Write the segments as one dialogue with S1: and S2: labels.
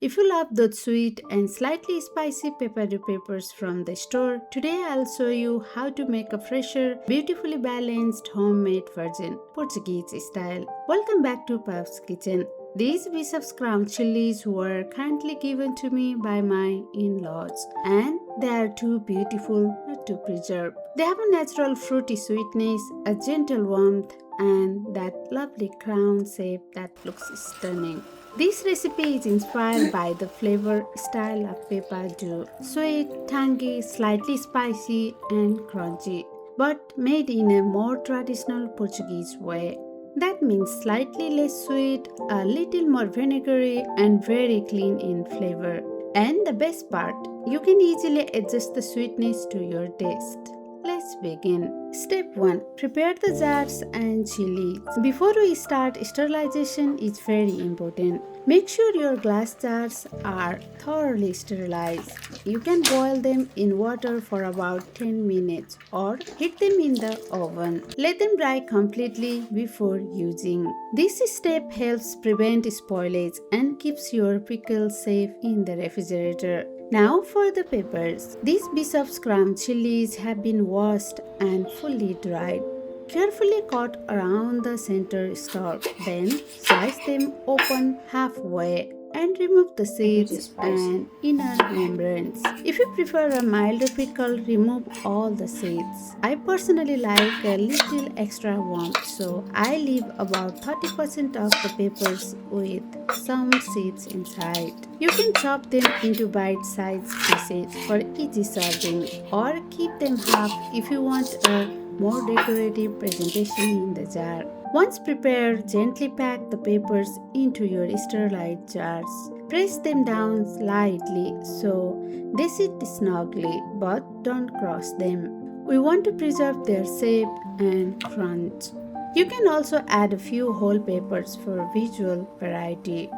S1: If you love those sweet and slightly spicy pepperdew peppers from the store, today I'll show you how to make a fresher, beautifully balanced homemade version, Portuguese style. Welcome back to Pabskitchen. These bishop's crown chilies were kindly given to me by my in-laws, and they are too beautiful not to preserve. They have a natural fruity sweetness, a gentle warmth, and that lovely crown shape that looks stunning. This recipe is inspired by the flavor style of peppadew, sweet, tangy, slightly spicy, and crunchy, but made in a more traditional Portuguese way. That means slightly less sweet, a little more vinegary, and very clean in flavor. And the best part, you can easily adjust the sweetness to your taste. Let's begin. Step 1. Prepare the jars and chilies. Before we start, sterilization is very important. Make sure your glass jars are thoroughly sterilized. You can boil them in water for about 10 minutes or heat them in the oven. Let them dry completely before using. This step helps prevent spoilage and keeps your pickles safe in the refrigerator. Now for the peppers. These bishop's crown chilies have been washed and fully dried. Carefully cut around the center stalk, then slice them open halfway and remove the seeds and inner membranes. If you prefer a milder pickle, remove all the seeds. I personally like a little extra warmth, so I leave about 30% of the peppers with some seeds inside. You can chop them into bite-sized pieces for easy serving or keep them half if you want a more decorative presentation in the jar. Once prepared, gently pack the peppers into your sterilized jars. Press them down slightly so they sit snugly, but don't cross them. We want to preserve their shape and crunch. You can also add a few whole peppers for visual variety.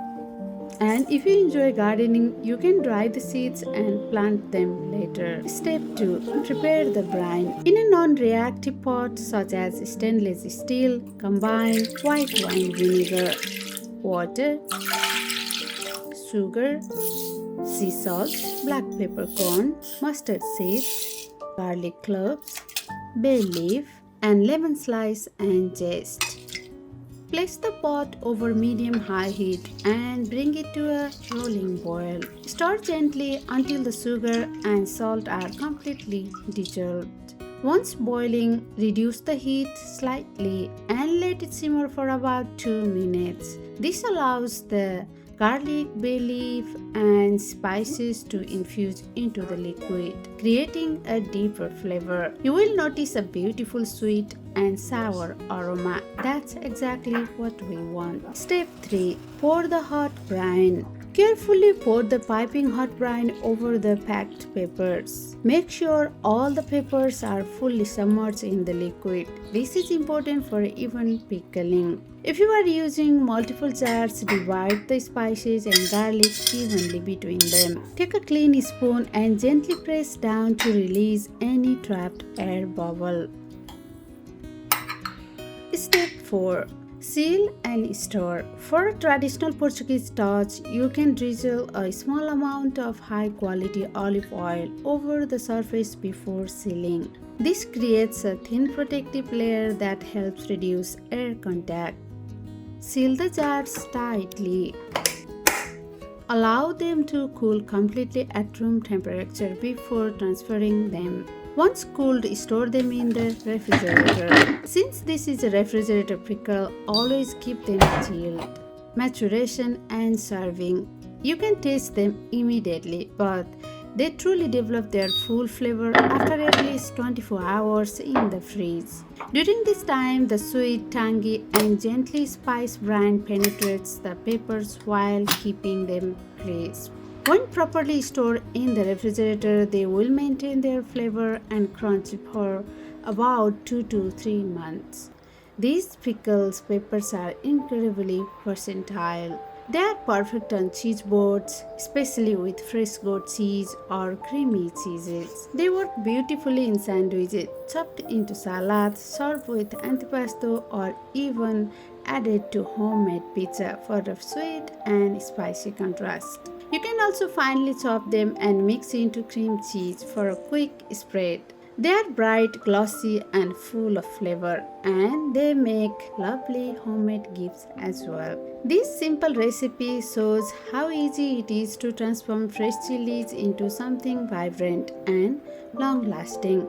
S1: And if you enjoy gardening, you can dry the seeds and plant them later. Step 2. Prepare the brine. In a non-reactive pot such as stainless steel, combine white wine vinegar, water, sugar, sea salt, black peppercorn, mustard seeds, garlic cloves, bay leaf, and lemon slice and zest. Place the pot over medium-high heat and bring it to a rolling boil. Stir gently until the sugar and salt are completely dissolved. Once boiling, reduce the heat slightly and let it simmer for about 2 minutes. This allows the garlic, bay leaf, and spices to infuse into the liquid, creating a deeper flavor. You will notice a beautiful sweet and sour aroma. That's exactly what we want. Step 3. Pour the hot brine. Carefully pour the piping hot brine over the packed peppers. Make sure all the peppers are fully submerged in the liquid. This is important for even pickling. If you are using multiple jars, divide the spices and garlic evenly between them. Take a clean spoon and gently press down to release any trapped air bubble. Step 4. Seal and store. For a traditional Portuguese touch, you can drizzle a small amount of high quality olive oil over the surface before sealing. This creates a thin protective layer that helps reduce air contact. Seal the jars tightly. Allow them to cool completely at room temperature before transferring them. Once cooled, store them in the refrigerator. Since this is a refrigerator pickle, always keep them chilled. Maturation and serving. You can taste them immediately, but they truly develop their full flavor after at least 24 hours in the fridge. During this time, the sweet, tangy, and gently spiced brine penetrates the peppers while keeping them crisp. When properly stored in the refrigerator, they will maintain their flavor and crunch for about 2 to 3 months. These pickles peppers are incredibly versatile. They are perfect on cheese boards, especially with fresh goat cheese or creamy cheeses. They work beautifully in sandwiches, chopped into salads, served with antipasto, or even added to homemade pizza for a sweet and spicy contrast. You can also finely chop them and mix into cream cheese for a quick spread. They are bright, glossy, and full of flavor, and they make lovely homemade gifts as well. This simple recipe shows how easy it is to transform fresh chilies into something vibrant and long lasting.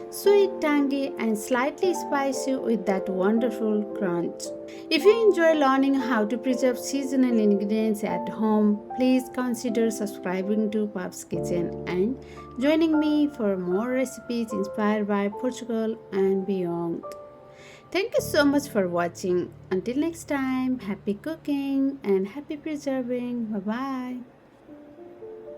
S1: Sweet, tangy, and slightly spicy with that wonderful crunch. If you enjoy learning how to preserve seasonal ingredients at home, please consider subscribing to Pop's Kitchen and joining me for more recipes inspired by Portugal and beyond. Thank you so much for watching. Until next time, happy cooking and happy preserving. Bye bye.